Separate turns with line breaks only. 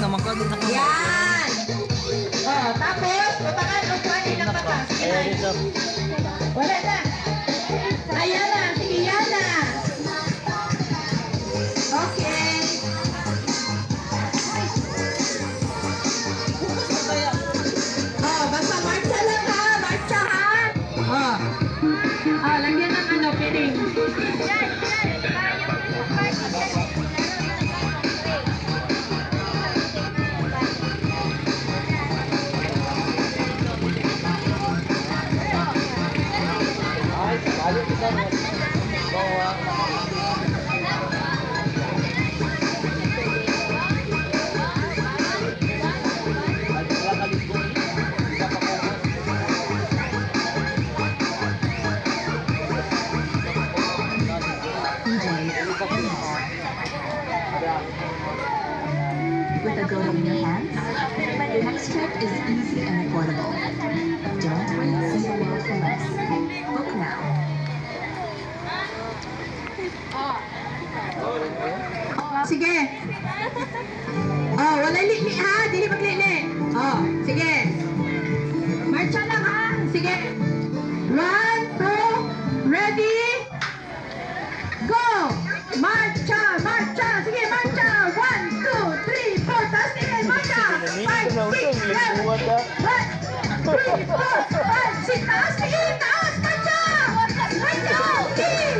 naman ka.
Yan! Oh, tapos, utangan o kuhanin ng mata. Sige na. Wala na. Ayan na. Sige, yan na. Okay. Oh, basta marcha lang ha. Marcha ha. Oh. Ah, lagyan ng ano, piling.
With a go in your hands, your next trip is easy and affordable. Don't wait single for less. Book now.
Sige. Oh, wala lini ha. Dili maglini. Oh, sige. Marcha lang ha. Sige. 1, 2, ready? Go! Marcha! Marcha! Sige, marcha! 1, 2, 3, 4. Taas nila, marcha! 5, 6, 7, 8, 3, 4, 5, 6. Taas, sige, taas! Marcha! Marcha! Okay!